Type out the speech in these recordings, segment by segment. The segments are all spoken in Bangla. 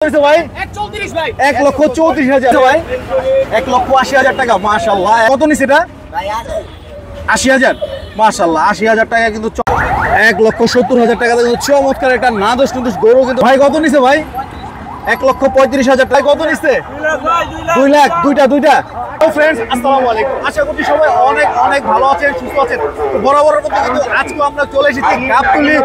ভাই 1,34,000 ভাই 1,80,000 টাকা মাশাআল্লাহ। কত নিছে এটা? 80,000 মাশাআল্লাহ। 80,000 টাকা কিন্তু 1,70,000 টাকা কিন্তু চমৎকার একটা নাদোষ নুদোষ গরু কিন্তু ভাই কত নিছে ভাই? 1,35,000 টাকা। কত নিছে? 2 লাখ। দুইটা। ফ্রেন্ডস আসসালামু আলাইকুম, আশা করছি সবাই অনেক অনেক ভালো আছেন, সুস্থ আছেন। তো বরাবরের মতো কিন্তু আজকে আমরা চলে এসেছি গাবতলী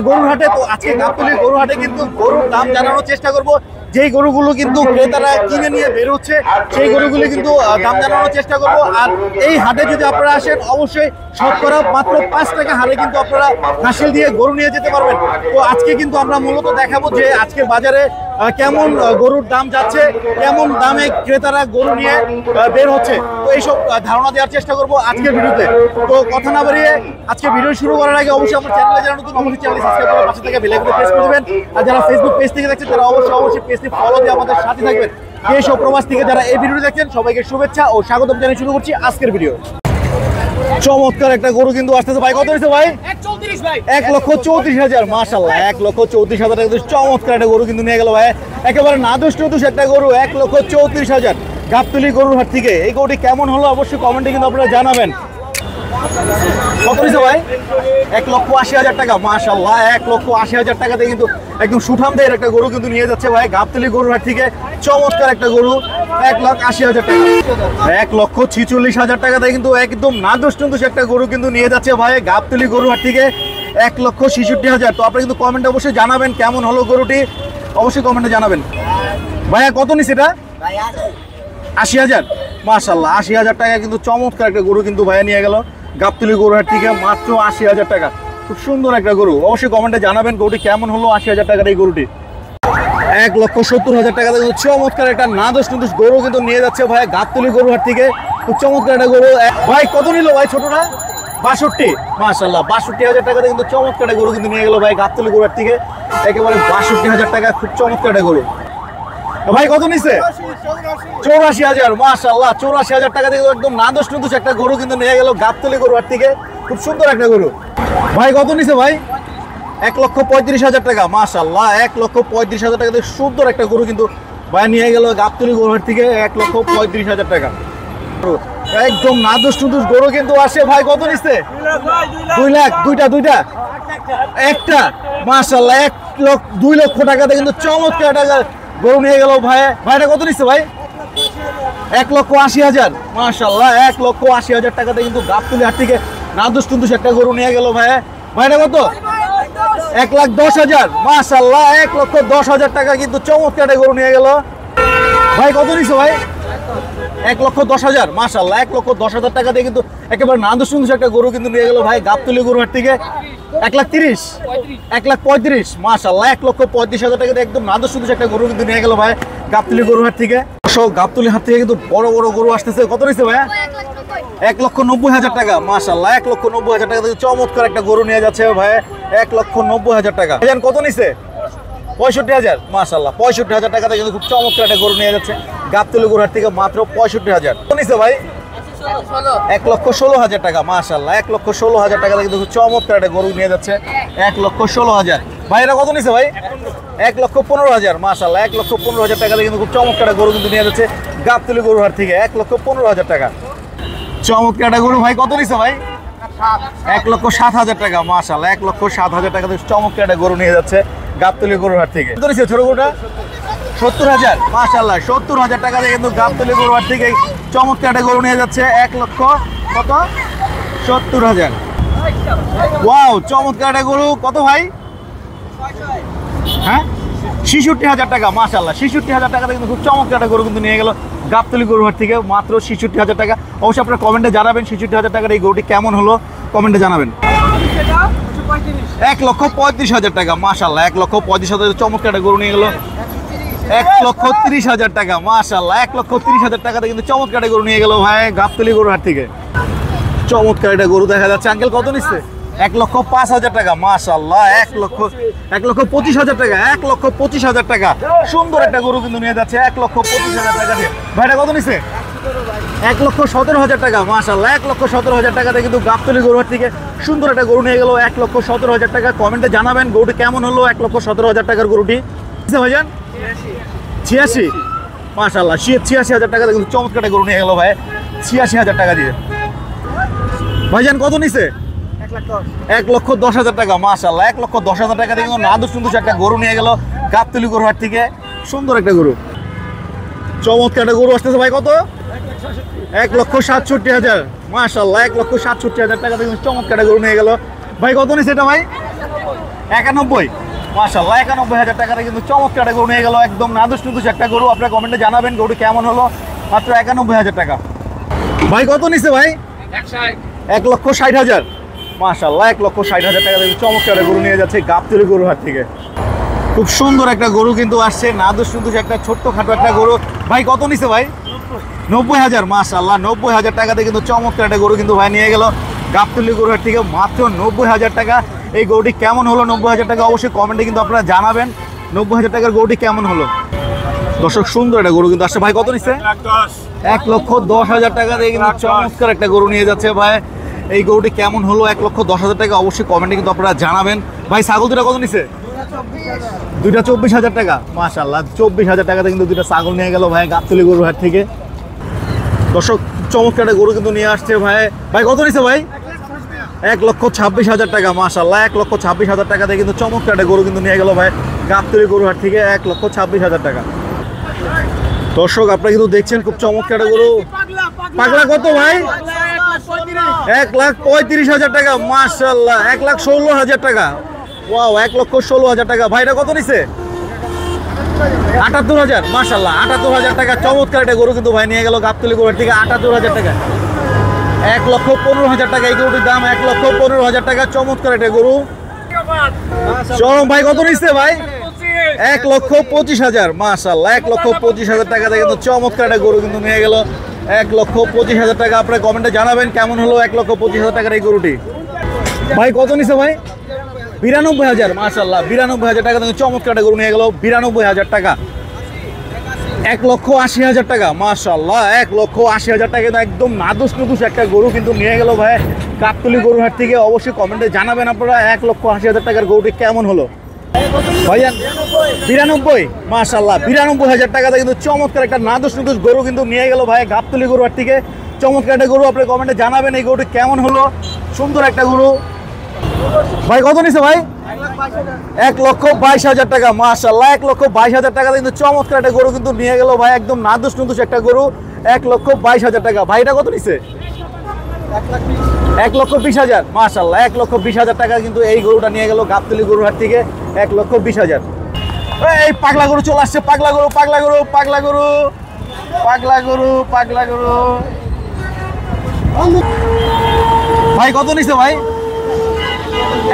গরুর হাটে। তো আজকে গাবতলী গরুর হাটে কিন্তু গরুর দাম জানানোর চেষ্টা করব। যেই গরুগুলো কিন্তু ক্রেতারা কিনে নিয়ে বের হচ্ছে সেই গরুগুলি কিন্তু দাম জানানোর চেষ্টা করব। আর এই হাটে যদি আপনারা আসেন অবশ্যই শতকরা মাত্র 5 টাকা হারে কিন্তু আপনারা হাসিল দিয়ে গরু নিয়ে যেতে পারবেন। তো আজকে কিন্তু আমরা মূলত দেখাবো যে আজকে বাজারে কেমন গরুর দাম যাচ্ছে, কেমন দামে ক্রেতারা গরু নিয়ে বের হচ্ছে। তো এইসব ধারণা দেওয়ার চেষ্টা করব আজকের ভিডিওতে। তো কথা না বাড়িয়ে আজকে ভিডিও শুরু করার আগে অবশ্যই আমার চ্যানেলে যারা নতুন অবশ্যই চ্যানেল সাবস্ক্রাইব করে পাশে থেকে বেল আইকনটা প্রেস করে দিবেন। আর যারা ফেসবুক পেজ থেকে দেখছেন তারা অবশ্যই পেজটি ফলো দিয়ে আমাদের সাথে থাকবেন। দেশ ও প্রবাস থেকে যারা এই ভিডিও দেখছেন সবাইকে শুভেচ্ছা ও স্বাগতম জানিয়ে শুরু করছি আজকের ভিডিও। চমৎকার একটা গরু কিন্তু আসতেছে ভাই। কত হয়েছে ভাই? 1,34,000 মাশাআল্লাহ। 1,34,000 টাকা কিন্তু চমৎকার একটা গরু কিন্তু নিয়ে গেল ভাই। একেবারে নাদোষ নুদোষ একটা গরু 1,34,000 গাবতলী গরুর হাট থেকে। এই গরুটি কেমন হলো অবশ্যই কমেন্টে কিন্তু আপনারা জানাবেন। কত হয়েছে ভাই? 1,80,000 টাকা মাশাআল্লাহ। 1,80,000 টাকাতে কিন্তু একদম সুঠাম দেহের একটা গরু কিন্তু নিয়ে যাচ্ছে ভাই গাবতলী গরুর হাট থেকে। চমৎকার একটা গরু 1,80,000 টাকা। 1,46,000 টাকাতে কিন্তু একদম নাদোষ নুদোষ একটা গরু কিন্তু নিয়ে যাচ্ছে ভাই গাবতলী গরুর হাট থেকে 1,66,000। তো আপনি কিন্তু কমেন্টে অবশ্যই জানাবেন কেমন হলো গরুটি, অবশ্যই কমেন্টে জানাবেন। ভাইয়া কত নিছে এটা? 80,000 মাশাআল্লাহ। 80,000 টাকা কিন্তু চমৎকার একটা গরু কিন্তু ভাইয়া নিয়ে গেল গাবতলী গরুর হাট থেকে মাত্র 80,000 টাকা। খুব সুন্দর একটা গরু, অবশ্যই কমেন্টে জানাবেন গরুটি কেমন হলো। 80,000 টাকার এই গরুটি 1,70,000 টাকা কিন্তু চমৎকার একটা নাদোষ নুদোষ গরু কিন্তু নিয়ে যাচ্ছে ভাই গাবতলী গরুর হাট থেকে। খুব চমৎকার একটা গরু। ভাই কত নিল ভাই ছোটটা? 62 মাশাআল্লাহ। 62,000 টাকাতে কিন্তু চমৎকার একটা গরু কিন্তু নিয়ে গেল ভাই গাবতলী গরুর হাট থেকে। একেবারে 62,000 টাকা, খুব চমৎকার একটা গরু। ভাই কত নিছে? 84,000 মাশাআল্লাহ। 84,000 টাকা থেকে একদম নাদোষ নুদোষ একটা গরু কিন্তু নিয়ে গেল গাবতলী গরুর হাট থেকে। খুব সুন্দর একটা গরু। ভাই কত নিছে ভাই? 1,35,000 টাকা মাশাআল্লাহ। 1,35,000 টাকা থেকে সুন্দর একটা গরু কিন্তু ভাই নিয়ে গেল গাবতলী গরুর হাট থেকে 1,35,000 টাকা। একদম নাদোষ নুদোষ গরু কিন্তু আসে ভাই। কত নিছে? 2 লাখ। দুইটা একটা মাশাআল্লাহ। 2 লক্ষ টাকাতে কিন্তু চমৎকার টাকা গরু নিয়ে গেল ভাই। ভাইটা কত নিচ্ছে ভাই? 1,80,000 মাশাআল্লাহ। 1,80,000 টাকাতে কিন্তু গাবতলী হাট থেকে নাদোষ নুদোষ একটা গরু নিয়ে গেল ভাই। ভাইটা কত? 1,10,000 মাশাআল্লাহ। 1,10,000 টাকা কিন্তু চমৎকার একটা গরু নিয়ে গেল ভাই। কত নিচ্ছে ভাই? 1,10,000 মাশাআল্লাহ। 1,10,000 টাকা দিয়ে কিন্তু একেবারে নাদোষ নুদোষ একটা গরু কিন্তু নিয়ে গেল ভাই গাবতলী গরুর হাট থেকে 1,30,000 1,35,000 মাশাআল্লাহ। 1,35,000 টাকা দিয়ে একদম নাদোষ নুদোষ একটা গরু কিন্তু নিয়ে গেল ভাই গাবতলী গরুর হাট থেকে। গাবতলী হাট থেকে কিন্তু বড় বড় গরু আসতেছে। কত নিচ্ছে ভাই? 1,90,000 টাকা মাশাআল্লাহ। 1,90,000 টাকা থেকে চমৎকার একটা গরু নিয়ে যাচ্ছে ভাই 1,90,000 টাকা। কত নিচ্ছে? 65,000 মাশাআল্লাহ। 65,000 টাকাতে কিন্তু খুব চমৎকার একটা গরু নিয়ে যাচ্ছে গাবতলী গরুর হাট থেকে মাত্র 65,000। কত নিচ্ছে ভাই? 1,16,000 টাকা মাশাআল্লাহ। 1,16,000 টাকাতে কিন্তু খুব চমৎকার একটা গরু নিয়ে যাচ্ছে 1,16,000। ভাই এটা কত নিচ্ছে ভাই? 1,15,000 মাশাআল্লাহ। 1,15,000 টাকাতে কিন্তু খুব চমৎকার একটা গরু কিন্তু নিয়ে যাচ্ছে গাবতলী গরুর হাট থেকে 1,15,000 টাকা। চমৎকার একটা গরু ভাই। কত নিচ্ছে ভাই? 1,07,000 টাকা মাশাআল্লাহ। 1,07,000 টাকাতে চমৎকার একটা গরু নিয়ে যাচ্ছে গাবতলী গরুর হাট থেকে। কত নিচ্ছে ছোট গরুটা? 70,000 মাশাআল্লাহ। 70,000 টাকা দিয়ে কিন্তু গাবতলী গরুর হাট থেকে চমৎকার একটা গরু নিয়ে যাচ্ছে 1,70,000। ওয়াও, চমৎকার একটা গরু। কত ভাই? হ্যাঁ 66,000 টাকা মাশাআল্লাহ। 66,000 টাকাতে কিন্তু খুব চমৎকার একটা গরু কিন্তু নিয়ে গেল গাবতলী গরুর হাট থেকে মাত্র 66,000 টাকা। অবশ্যই আপনারা কমেন্টে জানাবেন 66,000 টাকার এই গরুটি কেমন হলো, কমেন্টে জানাবেন। 1,35,000 টাকা মাশাআল্লাহ। 1,35,000 চমৎকার একটা গরু নিয়ে গেল 1,30,000 টাকা মাশাআল্লাহ। 1,30,000 টাকাতে কিন্তু চমৎকার একটা গরু নিয়ে গেল ভাই গাবতলী গরুর হাট থেকে। চমৎকার একটা গরু দেখা যাচ্ছে। আঙ্কেল কত নিচ্ছে? 1,05,000 টাকা মাশাআল্লাহ। 1,25,000 টাকা। 1,25,000 টাকা সুন্দর একটা গরু কিন্তু নিয়ে যাচ্ছে 1,25,000 টাকা দিয়ে। ভাইটা কত নিচ্ছে? 1,17,000 টাকা মাশাআল্লাহ। 1,17,000 টাকাতে কিন্তু গাবতলী গরুর হাট থেকে সুন্দর একটা গরু নিয়ে গেল 1,17,000 টাকা। কমেন্টে জানাবেন গরুটি কেমন হলো 1,17,000 টাকার গরুটি। ভাইজান 86 মাশাআল্লাহ 86,000 টাকা কিন্তু চমৎকার একটা গরু নিয়ে গেল ভাই 86,000 টাকা দিয়ে। ভাইজান কত নিছে? 1,10,000 টাকা মাশাআল্লাহ 1,10,000 টাকা দিয়ে কিন্তু নাদুস সুন্দর একটা গরু নিয়ে গেল গাবতলী গরু হাট থেকে। সুন্দর একটা গরু, চমৎকার একটা গরু আসতেছে ভাই। কত? 1,67,000 মাশাআল্লাহ 1,67,000 টাকা দিয়ে কিন্তু চমৎকার একটা গরু নিয়ে গেল ভাই। কত নিছে এটা ভাই? 91 মাশাআল্লাহ 91,000 টাকাতে কিন্তু চমৎকার একটা গরু নিয়ে গেল, একদম নাদুস নুদুস একটা গরু। আপনারা কমেন্টে জানাবেন গরু কেমন হলো। মাত্র 91,000 টাকা। ভাই কত নিছে ভাই? 1,60,000 মাশাআল্লাহ 1,60,000 টাকা দিয়ে চমৎকার একটা গরু নিয়ে যাচ্ছে গাবতলী গরু হাট থেকে। খুব সুন্দর একটা গরু কিন্তু আসছে, নাদুস নুদুস একটা ছোট্টখাটো একটা গরু। ভাই কত নিছে ভাই? 90,000 মাশাআল্লাহ 90,000 টাকাতে কিন্তু চমৎকার একটা গরু কিন্তু ভাই নিয়ে গেল গাবতলী গরু হাট থেকে মাত্র 90,000 টাকা। এই গরুটি কেমন হলো 90,000 টাকা অবশ্যই কমেন্টে কিন্তু আপনারা জানাবেন 90,000 টাকার গরুটি কেমন হলো। দর্শক সুন্দর একটা গরু কিন্তু আসছে। ভাই কত নিচ্ছে? 1,10,000 টাকা দিয়ে কিন্তু চমৎকার একটা গরু নিয়ে যাচ্ছে ভাই। এই গরুটি কেমন হলো 1,10,000 টাকা অবশ্যই কমেন্টে কিন্তু আপনারা জানাবেন। ভাই ছাগল দুটা কত নিচ্ছে? দুইটা 24,000 টাকা মাশাআল্লাহ 24,000 টাকাতে কিন্তু দুইটা ছাগল নিয়ে গেল ভাই গাবতলী গরু হাট থেকে। দর্শক চমৎকার একটা গরু কিন্তু নিয়ে আসছে ভাই। ভাই কত নিচ্ছে ভাই? 1,26,000 টাকা মাশাআল্লাহ 1,26,000 টাকা দিয়ে কিন্তু চমৎকার একটা গরু কিন্তু নিয়ে গেল ভাই গাবতলী গরু হাট থেকে 1,26,000 টাকা। দর্শক আপনারা কিন্তু দেখছেন খুব চমৎকার একটা গরু। পাগলা কত ভাই? 1,35,000 টাকা মাশাআল্লাহ 1,16,000 টাকা। ওয়াও 1,16,000 টাকা। ভাইটা কত নিছে? 78,000 মাশাআল্লাহ 78,000 টাকা। চমৎকার একটা গরু কিন্তু ভাই নিয়ে গেল গাবতলী গরু হাট থেকে 78,000 টাকা। 1,15,000 টাকা এই গরুটির দাম 1,15,000 টাকা। চমৎকার একটা গরু। চরম ভাই কত নিচ্ছে ভাই? 1,25,000 মাশাআল্লাহ 1,25,000 টাকা দিয়ে কিন্তু চমৎকার একটা গরু কিন্তু নিয়ে গেল 1,25,000 টাকা। আপনারা কমেন্টে জানাবেন কেমন হলো 1,25,000 টাকার এই গরুটি। ভাই কত নিচ্ছে ভাই? 92,000 মাশাআল্লাহ 92,000 টাকা দিয়ে চমৎকার একটা গরু নিয়ে গেল 92,000 টাকা। 1,80,000 টাকা মাশাআল্লাহ 1,80,000 টাকা একদম নাদুস নুদুস একটা গরু কিন্তু নিয়ে গেল ভাই গাবতলী গরু হাট থেকে। অবশ্যই কমেন্টে জানাবেন আপনারা 1,80,000 টাকার গরুটি কেমন হলো। ভাইজান 92 মাশাআল্লাহ 92,000 টাকাতে কিন্তু চমৎকার একটা নাদুস নুদুস গরু কিন্তু নিয়ে গেল ভাই গাবতলী গরু হাট থেকে। চমৎকার একটা গরু, আপনারা কমেন্টে জানাবেন এই গরুটি কেমন হলো। সুন্দর একটা গরু। ভাই কত নিছে ভাই? 1,22,000 টাকা মাশাআল্লাহ 1,22,000 টাকা কিন্তু চমৎকার একটা গরু কিন্তু নিয়ে গেল ভাই একদম নাদুস নুদুস একটা গরু 1,22,000 টাকা। ভাইটা কত নিছে? 1,20,000 মাশাআল্লাহ 1,20,000 টাকা কিন্তু এই গরুটা নিয়ে গেল গাবতলী গরু হাট থেকে 1,20,000। এই পাগলা গরু চলে আসছে, পাগলা গরু পাগলা গরু পাগলা গরু পাগলা গরু পাগলা গরু। ভাই কত নিছে ভাই?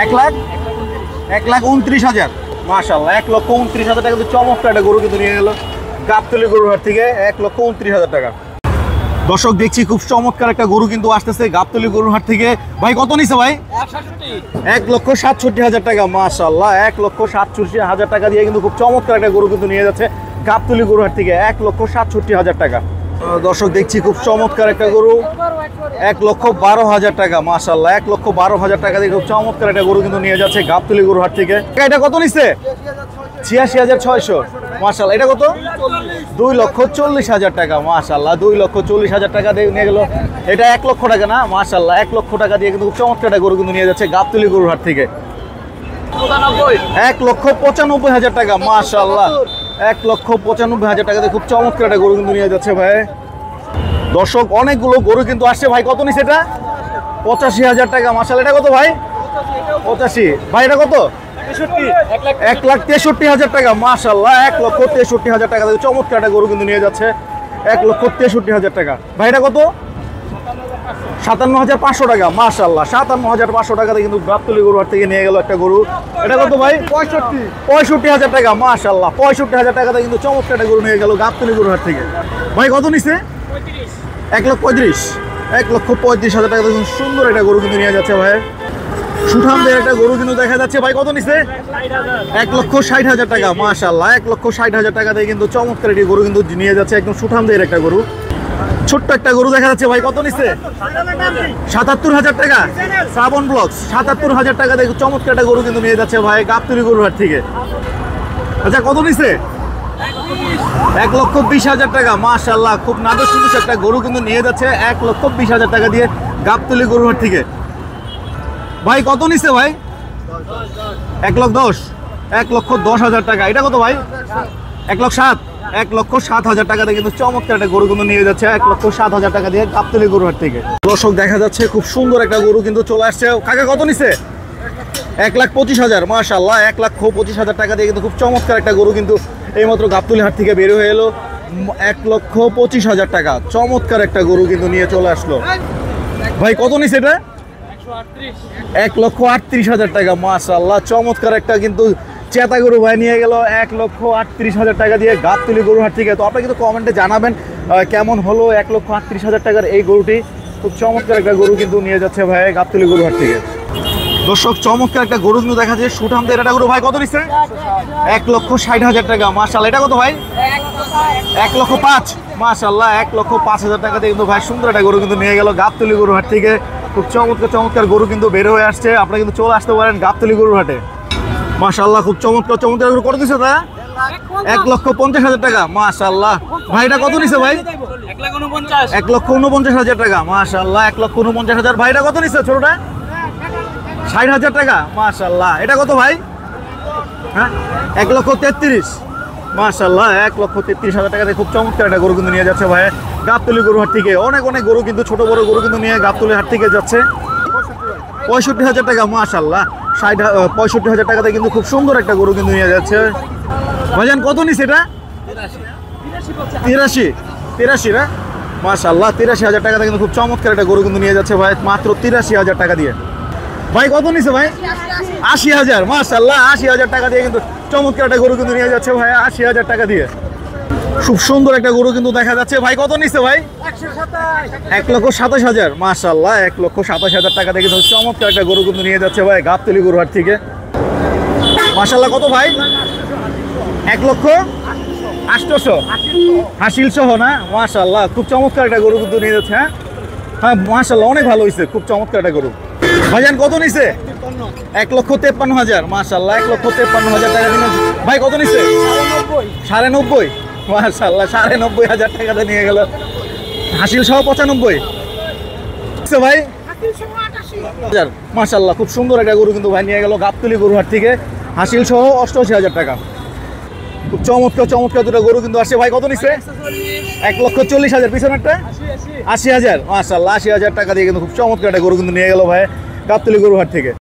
1,29,000 মাশাআল্লাহ 1,29,000 টাকা কিন্তু চমৎকার একটা গরু কিন্তু নিয়ে গেল গাবতলী গরু হাট থেকে 1,29,000 টাকা। দর্শক দেখছি খুব চমৎকার একটা গরু কিন্তু আসতেছে গাবতলী গরু হাট থেকে। ভাই কত নিছে ভাই? 1,67,000 টাকা মাশাআল্লাহ 1,67,000 টাকা দিয়ে কিন্তু খুব চমৎকার একটা গরু কিন্তু নিয়ে যাচ্ছে গাবতলী গরু হাট থেকে 1,67,000 টাকা। দর্শক দেখছি খুব চমৎকার একটা গরু 1,12,000 টাকা মাশাআল্লাহ 1,12,000 টাকা দিয়ে খুব চমৎকার একটা গরু কিন্তু নিয়ে যাচ্ছে গাবতলী গরু হাট থেকে। এটা কত নিচ্ছে? 86,600 মাশাআল্লাহ। এটা কত? 2,40,000 টাকা মাশাআল্লাহ 2,40,000 টাকা দিয়ে নিয়ে গেল। এটা 1 লক্ষ টাকা না মাশাআল্লাহ 1 লক্ষ টাকা দিয়ে কিন্তু খুব চমৎকার একটা গরু কিন্তু নিয়ে যাচ্ছে গাবতলী গরু হাট থেকে 1,95,000 টাকা মাশাআল্লাহ 1,95,000 টাকা দিয়ে খুব চমৎকার একটা গরু কিন্তু নিয়ে যাচ্ছে ভাই। দর্শক অনেকগুলো গরু কিন্তু আসছে। ভাই কত নিচ্ছে এটা? 85,000 টাকা মাশাআল্লাহ। এটা কত ভাই? 85। ভাই এটা কত? 1,63,000 টাকা মাশাআল্লাহ 1,63,000 টাকা দিয়ে চমৎকার একটা গরু কিন্তু নিয়ে যাচ্ছে 1,63,000 টাকা। ভাই এটা কত? 57,500 টাকা মাশাআল্লাহ 57,500 টাকাতে কিন্তু গাবতলী গরু হাট থেকে নিয়ে গেল একটা গরু। এটা কত ভাই? 65,000 টাকা মাশাআল্লাহ 65,000 টাকাতে কিন্তু চমৎকার একটা গরু নিয়ে গেল গাবতলী গরু হাট থেকে। ভাই কত নিছে? 1,35,000 টাকা দেখুন সুন্দর একটা গরু কিন্তু নিয়ে যাচ্ছে ভাই। সুঠামদের একটা গরু কিন্তু দেখা যাচ্ছে। ভাই কত নিছে? 1,60,000 টাকা মাশাআল্লাহ 1,60,000 টাকা দিয়ে কিন্তু চমৎকার একটি গরু কিন্তু নিয়ে যাচ্ছে একদম সুঠামদের একটা গরু। ছোট্ট একটা গরু দেখা যাচ্ছে। ভাই কত নিচ্ছে? 77,000 টাকা শ্রাবণ ব্লগস 77,000 টাকা দিয়ে চমৎকার একটা গরু কিন্তু নিয়ে যাচ্ছে ভাই গাবতলী গরু হাট থেকে। আচ্ছা কত নিচ্ছে? 1,20,000 টাকা। মাশাআল্লাহ, খুব নাদুস সুন্দর একটা গরু কিন্তু নিয়ে যাচ্ছে 1,20,000 টাকা দিয়ে গাবতলী গরুহাট থেকে। ভাই কত নিচ্ছে ভাই? 1,10,000, 1,10,000 টাকা। এটা কত ভাই? 1,07,000, 1,07,000 টাকা দিয়ে কিন্তু চমৎকার একটা গরু কিন্তু নিয়ে যাচ্ছে 1,07,000 টাকা দিয়ে গাবতলী গরুহাট থেকে। দর্শক দেখা যাচ্ছে খুব সুন্দর একটা গরু কিন্তু চলে আসছে। কাকা কত নিচ্ছে? 1,25,000। মাশাআল্লাহ, 1,25,000 টাকা দিয়ে কিন্তু খুব চমৎকার একটা গরু কিন্তু এইমাত্র গাবতলী হাট থেকে বের হয়ে এলো। 1,25,000 টাকা চমৎকার একটা গরু কিন্তু নিয়ে চলে আসলো। ভাই কত নিচ্ছে এটা? 1,38,000 টাকা। মাশাআল্লাহ, চমৎকার একটা কিন্তু চেতা গরু ভাই নিয়ে গেল 1,38,000 টাকা দিয়ে গাবতলী গরুহাট থেকে। তো আপনারা কিন্তু কমেন্টে জানাবেন কেমন হলো 1,38,000 টাকার এই গরুটি। খুব চমৎকার একটা গরু কিন্তু নিয়ে যাচ্ছে ভাই গাবতলী গরুহাট থেকে। দর্শক চমৎকার একটা গরু কিন্তু দেখা যাচ্ছে সুঠামদের এটা গরু। ভাই কত নিচ্ছে? 1,60,000 টাকা। মাশাআল্লাহ, এটা কত ভাই? 1,05,000। মাশাআল্লাহ, 1,05,000 টাকা দিয়ে কিন্তু ভাই সুন্দর একটা গরু কিন্তু নিয়ে গেল গাবতলী গরুহাট থেকে। খুব চমৎকার গরু কিন্তু বের হয়ে আসছে। আপনারা কিন্তু চলে আসতে পারেন গাবতলী গরুহাটে। মাশাআল্লাহ, খুব চমৎকার গরু। কত দিচ্ছে তা? 1,50,000 টাকা। মাশাআল্লাহ, ভাই এটা কত নিচ্ছে ভাই? 1,49,000 টাকা। মাশাআল্লাহ, 1,49,000। ভাই এটা কত নিচ্ছে ছোটটা? 60,000 টাকা। মাশাআল্লাহ, এটা কত ভাই? হ্যাঁ, 1,33,000। মাশাআল্লাহ, 1,33,000 টাকা দিয়ে খুব চমৎকার একটা গরু কিন্তু নিয়ে যাচ্ছে ভাই গাবতলী গরুহাট থেকে। অনেক গরু কিন্তু ছোট বড় গরু কিন্তু নিয়ে গাবতলী হাট থেকে যাচ্ছে। 65,000 টাকা। মাশাআল্লাহ, 65,000 টাকাতে কিন্তু খুব সুন্দর একটা গরু কিন্তু নিয়ে যাচ্ছে। ভাইজান কত নিচ্ছে এটা? 83 না? মাশাআল্লাহ, 83,000 টাকাতে কিন্তু খুব চমৎকার একটা গরু কিন্তু নিয়ে যাচ্ছে ভাই মাত্র 83,000 টাকা দিয়ে। ভাই কত নিচ্ছে ভাই? 80,000। মাশাআল্লাহ, 80,000 টাকা দিয়ে কিন্তু চমৎকার একটা গরু কিন্তু নিয়ে যাচ্ছে ভাই 80,000 টাকা দিয়ে। খুব সুন্দর একটা গরু কিন্তু দেখা যাচ্ছে। ভাই কত নিচ্ছে ভাই? 1,27,000। মাশাআল্লাহ, 1,27,000 টাকা দিয়ে কিন্তু চমৎকার একটা গরু কিন্তু নিয়ে যাচ্ছে ভাই গাবতলী গরুহাট থেকে। মাশাআল্লাহ, কত ভাই? 1,08,000 হাসিল সহ না? মাশাআল্লাহ, খুব চমৎকার একটা গরু কিন্তু নিয়ে যাচ্ছে। হ্যাঁ, মাশাআল্লাহ, অনেক ভালো হয়েছে, খুব চমৎকার একটা গরু। ভাইজান কত নিচ্ছে? 1,53,000। মাশাআল্লাহ, 1,53,000 টাকা দিন। ভাই কত নিচ্ছে? 90,500। মাশাআল্লাহ, 90,500 টাকাতে নিয়ে গেল হাসিল সহ 95 ভাই। মাশাআল্লাহ, খুব সুন্দর একটা গরু কিন্তু ভাই নিয়ে গেল গাবতলী গরুহাট থেকে হাসিল সহ 88,000 টাকা। খুব চমৎকার দুটো গরু কিন্তু আসছে। ভাই কত নিচ্ছে? 1,40,000। পিছনেরটা 80,000। মাশাআল্লাহ, 80,000 টাকা দিয়ে কিন্তু খুব চমৎকার একটা গরু কিন্তু নিয়ে গেল ভাই গাবতলী গরুহাট থেকে।